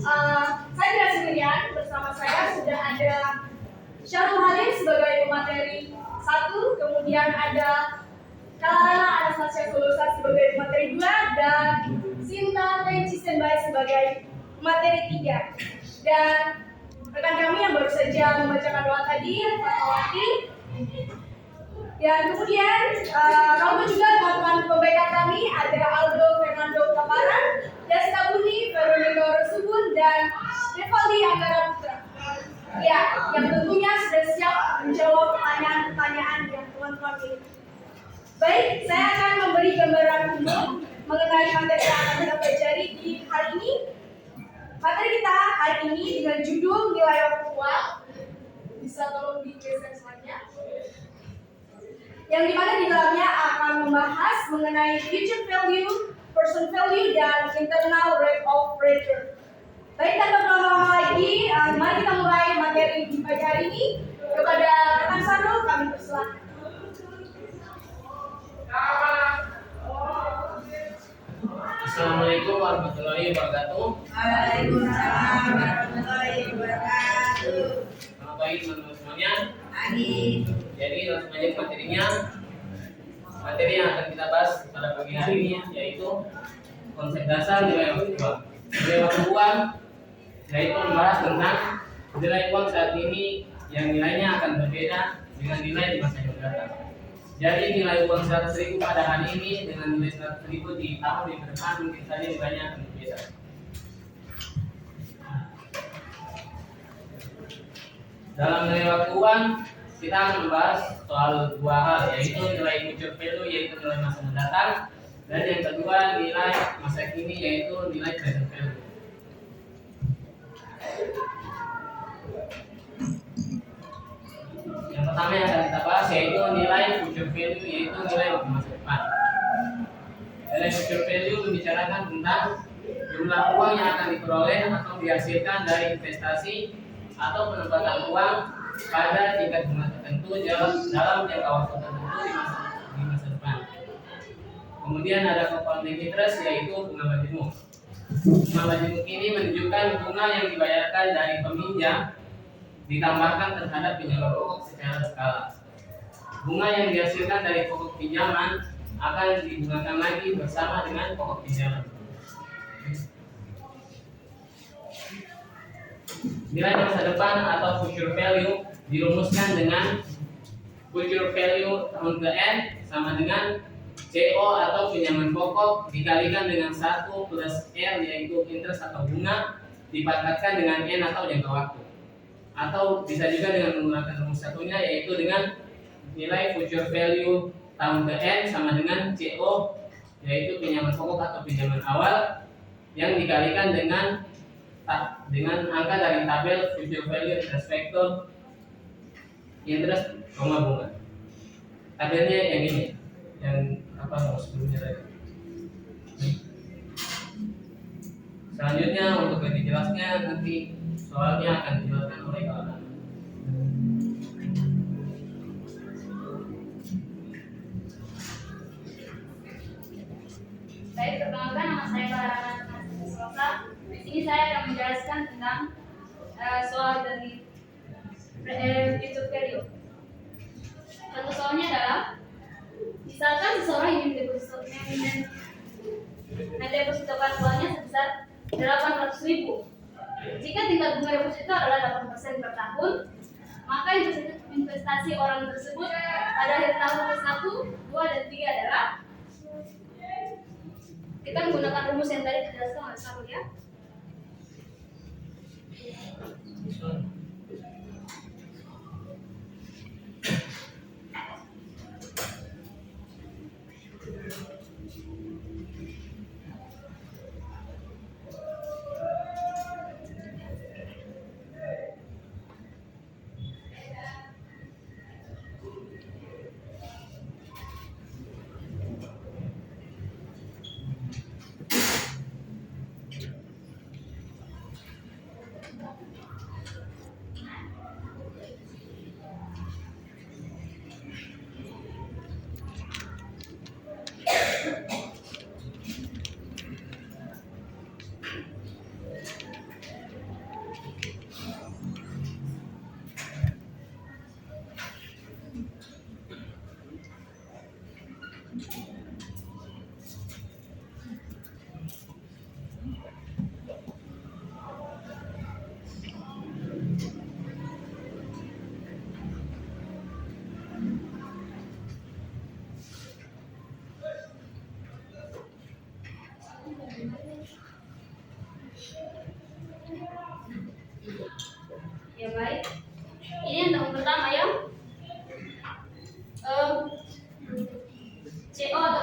Saya tidak sendirian, bersama saya sudah ada Syarul Halim sebagai pemateri 1, kemudian ada Kalarana Anastasia Solosa sebagai pemateri 2, dan Sinta Tenci Senbai sebagai pemateri 3. Dan rekan kami yang baru saja membacakan doa tadi, Fatmawati. Dan kemudian kalau juga teman-teman pembackup kami ada Aldo Fernando Taparan, Desta Buni, Veronica Rosubun, dan Revaldi Anggara Putra. Ya, yang tentunya sudah siap menjawab pertanyaan-pertanyaan yang teman-teman pilih. Baik, saya akan memberi gambaran umum mengenai materi yang akan kita pelajari di hari ini. Materi kita hari ini dengan judul nilai waktu uang. Bisa tolong digeser slide-nya. Yang dimana di dalamnya akan membahas mengenai future value, person value, dan internal rate of return. Baik, tanpa berlama-lama lagi, mari kita mulai materi di pagi hari ini. Kepada rekan Sarul, kami persilakan. Assalamualaikum warahmatullahi wabarakatuh. Waalaikumsalam warahmatullahi wabarakatuh. Selamat pagi teman-teman semuanya. Jadi langsung aja ke materinya. Materi yang akan kita bahas pada pagi hari ini yaitu konsep dasar nilai waktu uang. Nilai waktu uang yaitu membahas tentang nilai uang saat ini yang nilainya akan berbeda dengan nilai di masa yang datang. Jadi nilai uang 100.000 pada hari ini dengan nilai 100.000 di tahun yang depan mungkin saja nilainya akan berbeda. Dalam nilai waktu uang kita akan membahas soal dua hal, yaitu nilai future value yaitu nilai masa mendatang, dan yang kedua nilai masa kini yaitu nilai present value. Yang pertama yang akan kita bahas yaitu nilai future value yaitu nilai waktu masa depan. Nilai future value membicarakan tentang jumlah uang yang akan diperoleh atau dihasilkan dari investasi atau penempatan uang pada tingkat bunga tertentu dalam jangka waktu tertentu di masa depan. Kemudian ada compounding interest yaitu bunga majemuk. Bunga majemuk ini menunjukkan bunga yang dibayarkan dari peminjam ditambahkan terhadap pinjaman pokok secara berkala. Bunga yang dihasilkan dari pokok pinjaman akan digunakan lagi bersama dengan pokok pinjaman. Nilai masa depan atau future value dirumuskan dengan future value tahun ke N sama dengan CO atau pinjaman pokok dikalikan dengan 1 plus L yaitu interest atau bunga dipangkatkan dengan N atau jangka waktu. Atau bisa juga dengan menggunakan rumus satunya yaitu dengan nilai future value tahun ke N sama dengan CO yaitu pinjaman pokok atau pinjaman awal yang dikalikan dengan angka dari tabel future value interest factor interest bunga. Tabelnya yang ini, yang sebelumnya tadi. Selanjutnya untuk lebih jelasnya nanti soalnya akan dijelaskan oleh kawan. Baik, perkenalkan nama saya Kalarana Anastasia Solosa. Di sini saya akan menjelaskan tentang soal dari future value. Contoh soalnya adalah misalkan seseorang ingin mendepositokan uangnya sebesar 800.000. Jika tingkat bunga deposito adalah 8% per tahun, maka investasi orang tersebut pada akhir tahun ke-1, 2, dan 3 adalah kita menggunakan rumus yang tadi dijelaskan oleh Sarul ya.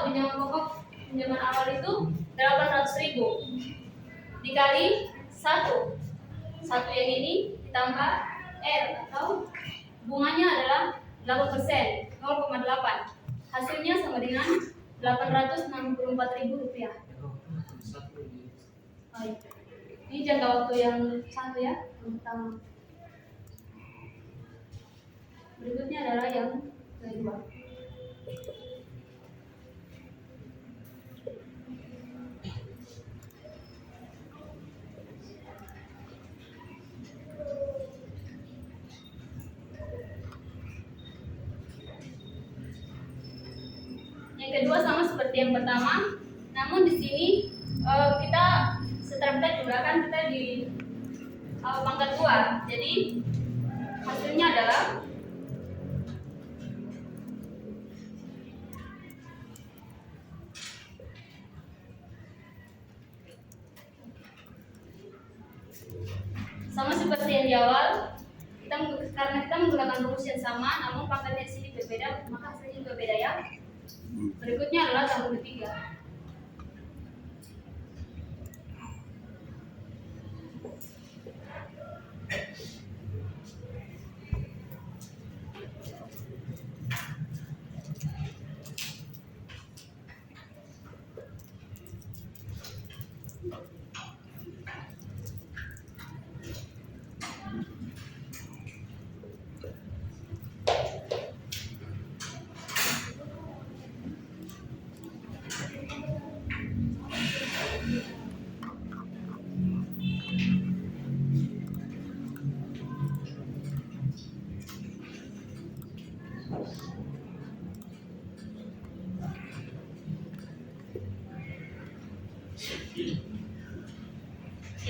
pinjaman pokok pinjaman awal itu 800.000 dikali 1 yang ini ditambah R atau bunganya adalah 8%, 0,8. Hasilnya sama dengan 864.000 rupiah. Baik. Ini jangka waktu yang satu ya, yang pertama. Berikutnya adalah yang kedua. Yang kedua sama seperti yang pertama, namun di sini kita setelah kita jumlahkan kita di pangkat 2. Jadi hasilnya adalah sama seperti yang di awal. Karena kita menggunakan rumus yang sama, namun pangkatnya di sini berbeda, maka hasilnya juga beda ya. Berikutnya adalah tahun ketiga.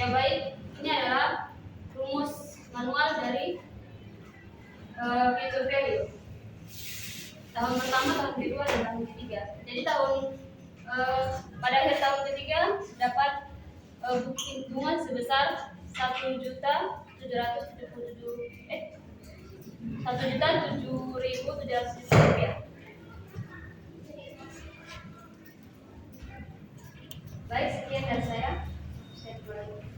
Ya baik, ini adalah rumus manual dari future value. Tahun pertama, tahun kedua, dan tahun ketiga. Jadi pada akhir tahun ketiga dapat bukti bunga sebesar 1.707.700 rupiah. Baik, sekian dari saya. Saya kembali.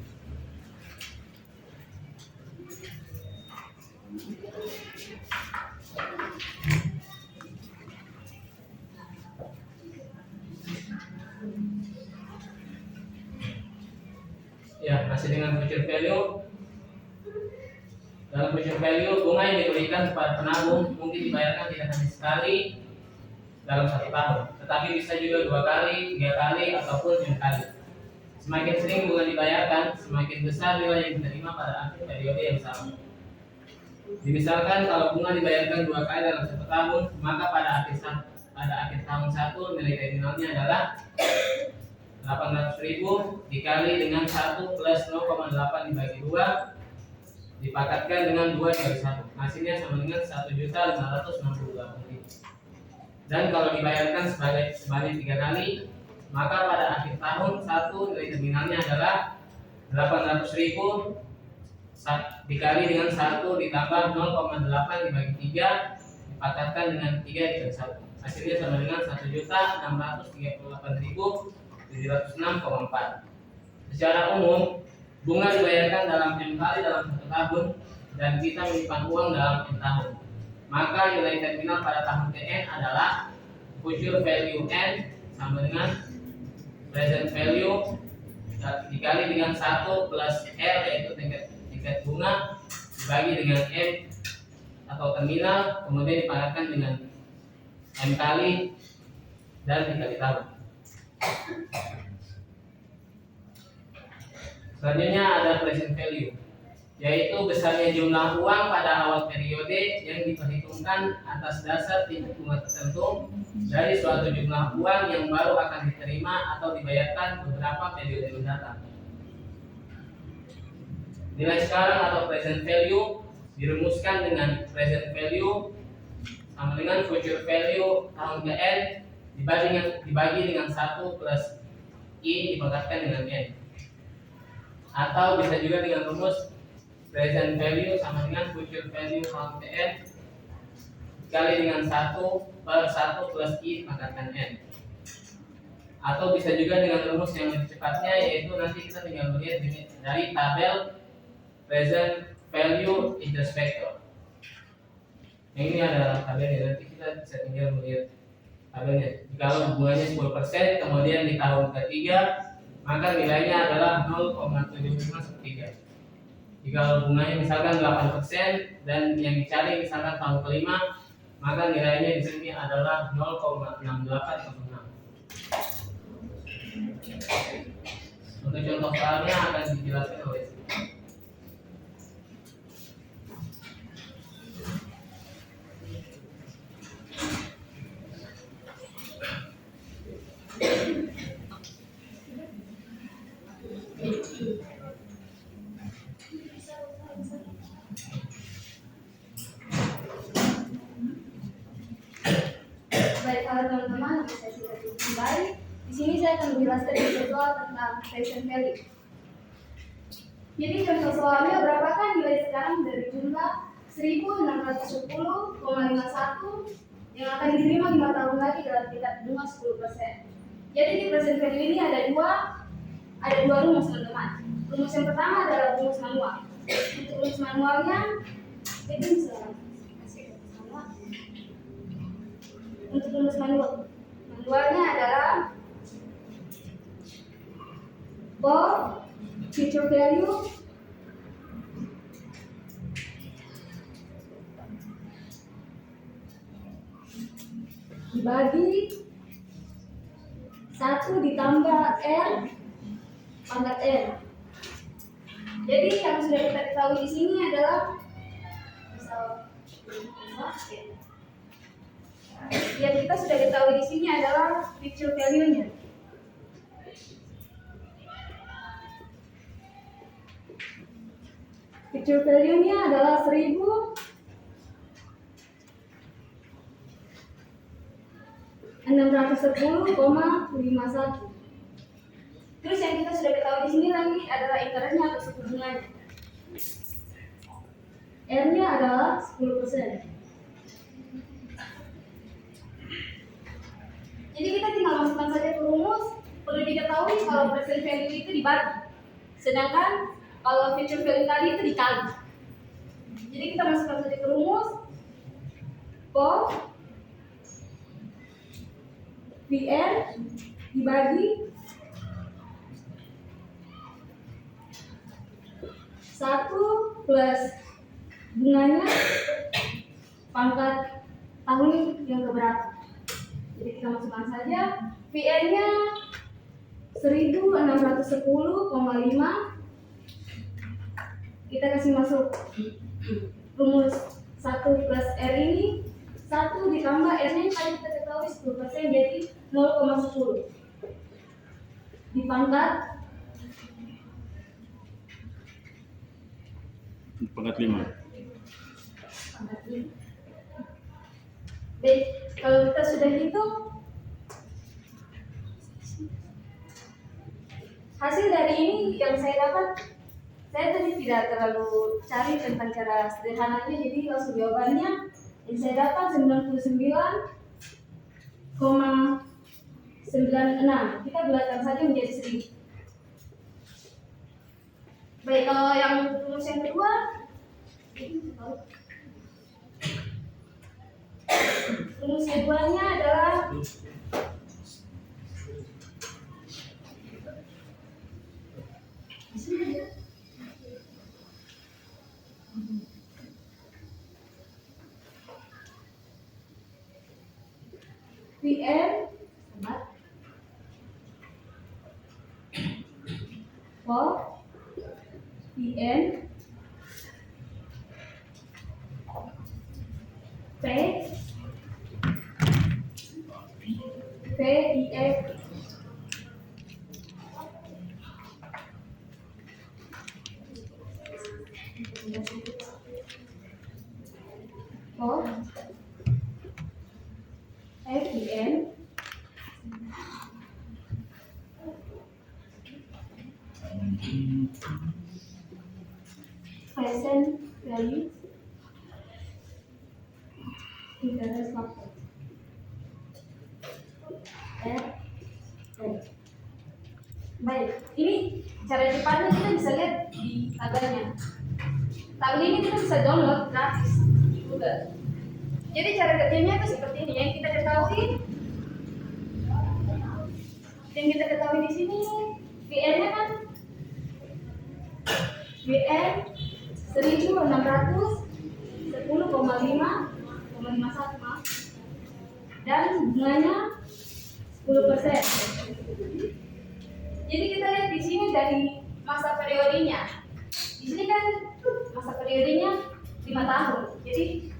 Ya, masih dengan future value. Dalam future value, bunga yang diberikan kepada penabung mungkin dibayarkan tidak hanya sekali dalam 1 tahun, tetapi bisa juga 2 kali, 3 kali, ataupun 5 kali. Semakin sering bunga dibayarkan, semakin besar nilai yang diterima pada akhir periode yang sama. Misalkan kalau bunga dibayarkan 2 kali dalam 1 tahun, maka pada akhir tahun 1 nilai terminalnya adalah 800.000 dikali dengan 1 plus 0,8 dibagi 2 dipakatkan dengan 2 dikali 1. Hasilnya sama dengan 1.568.000. Dan kalau dibayarkan sebanyak 3 kali, maka pada akhir tahun 1 nilai terminalnya adalah 800.000 dikali dengan 1 ditambah 0,8 dibagi 3 dipakatkan dengan 3 dikali 1. Hasilnya sama dengan 1.638.706,4. Secara umum, bunga dibayarkan dalam M kali dalam 1 tahun dan kita menyimpan uang dalam M tahun. Maka nilai terminal pada tahun TN adalah future value N sama dengan present value dikali dengan 1 plus R yaitu tingkat bunga dibagi dengan M atau terminal, kemudian dipakatkan dengan M kali dan dikali tahun. Selanjutnya ada present value, yaitu besarnya jumlah uang pada awal periode yang diperhitungkan atas dasar tingkat bunga tertentu dari suatu jumlah uang yang baru akan diterima atau dibayarkan beberapa periode mendatang. Nilai sekarang atau present value dirumuskan dengan present value sama dengan future value tahun ke-N dibagi dengan 1 plus I dipakatkan dengan N. Atau bisa juga dengan rumus present value sama dengan future value tahun ke-N dikali dengan 1 per 1 plus I dipakatkan N. atau bisa juga dengan rumus yang lebih cepatnya, yaitu nanti kita tinggal melihat dari tabel present value interest factor. Yang ini adalah tabelnya, nanti kita bisa tinggal melihat tabelnya. Jika bunganya 10%, kemudian di tahun ketiga, maka nilainya adalah 0,7513. Jika bunganya misalkan 8% dan yang dicari misalkan tahun kelima, maka nilainya di sini adalah 0,6806. Untuk contoh soalnya akan dijelaskan oleh Baik, kalau teman-teman bisa kita kembali. Di sini saya akan menjelaskan jadwal tentang present value. Jadi contoh soalnya berapakah nilai sekarang dari jumlah 1610,51 yang akan diterima 5 tahun lagi dalam tingkat bunga 10%. Jadi di present value ini ada dua rumus teman-teman. Rumus yang pertama adalah rumus manual. Untuk rumus manualnya itu bisa kasih manual. Untuk rumus manualnya adalah for future value dibagi 1 ditambah R pangkat N. Jadi yang sudah kita ketahui di sini adalah yang kita sudah ketahui di sini adalah future value-nya. Future value-nya adalah 1610,51. Terus yang kita sudah ketahui di sini lagi adalah interestnya atau suku bunganya. R-nya adalah 10%. Jadi kita tinggal masukkan saja ke rumus. Perlu diketahui kalau present value itu dibagi, sedangkan kalau future value tadi itu dikali. Jadi kita masukkan saja ke rumus. For VR dibagi 1 plus bunganya pangkat tahun yang keberapa. Jadi kita masukkan saja VR-nya 1610,5. Kita kasih masuk rumus 1 plus R ini, 1 ditambah R-nya tadi kita ketahui 10%, jadi 0,10 dipangkat pangkat 5. Baik, kalau kita sudah hitung hasil dari ini yang saya dapat, saya tadi tidak terlalu cari tentang cara sederhananya, jadi langsung jawabannya yang saya dapat 99,96. Kita bulatkan saja menjadi 1000. Baik, kalau yang rumus yang kedua, rumus keduanya adalah VM for VM P PIF for FIN present value interest factor F Cara cepatnya kita bisa lihat di tabelnya. Tabel ini kita bisa download gratis di Google. Jadi cara kerjanya itu seperti ini. Yang kita ketahui di sini, VN-nya kan VN 1610,5,51 maaf. Dan bunganya 10%. Jadi kita lihat di sini dari masa periodenya. Di sini kan masa periodenya 5 tahun. Jadi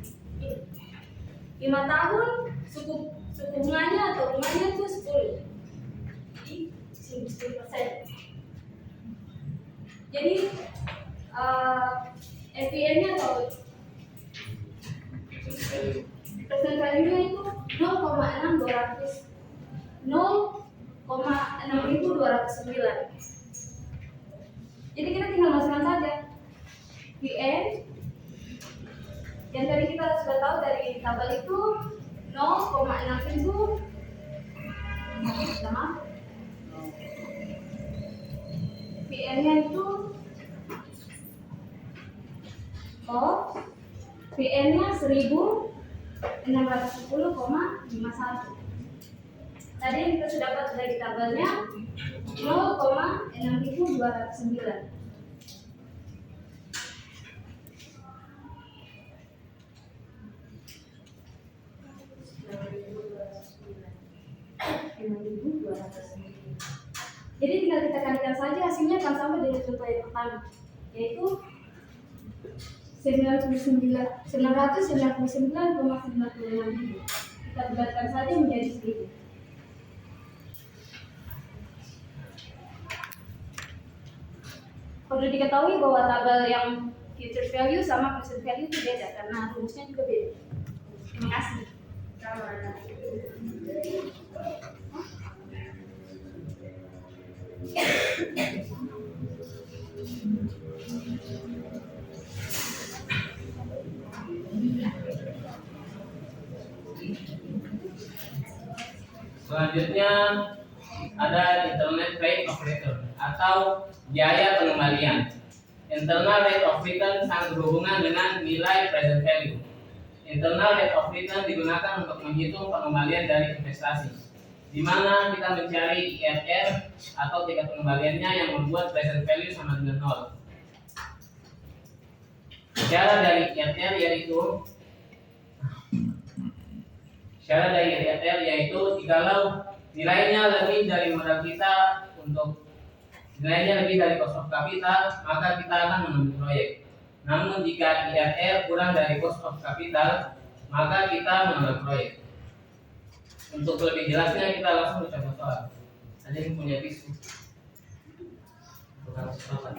5 tahun suku bunganya atau bunganya itu 10. Jadi 10%. Jadi FPN-nya atau present value-nya itu 0,6209. Jadi kita tinggal masukkan saja VN yang tadi kita sudah tahu dari tabel itu 0,6000 sama VN-nya itu VN-nya 1610,51. Tadi yang kita sudah dapat dari tabelnya 0,6209. Jadi tinggal kita kalikan saja, hasilnya akan sama dengan contoh yang pertama, yaitu 999,96. Kita bulatkan saja menjadi 1000. Perlu diketahui bahwa tabel yang future value sama present value itu beda karena rumusnya juga beda. Terima kasih. Selanjutnya ada internet rate of return atau biaya pengembalian. Internal rate of return sangat berhubungan dengan nilai present value. Internal rate of return digunakan untuk menghitung pengembalian dari investasi, di mana kita mencari IRR atau tingkat pengembaliannya yang membuat present value sama dengan 0. Syarat dari IRR yaitu jikalau nilainya lebih dari modal kita untuk nilainya lebih dari cost of capital, maka kita akan mengambil proyek. Namun jika IRR kurang dari cost of capital, maka kita mengambil proyek. Untuk lebih jelasnya kita langsung mencoba soal. Ada yang punya tisu? Bukan soal.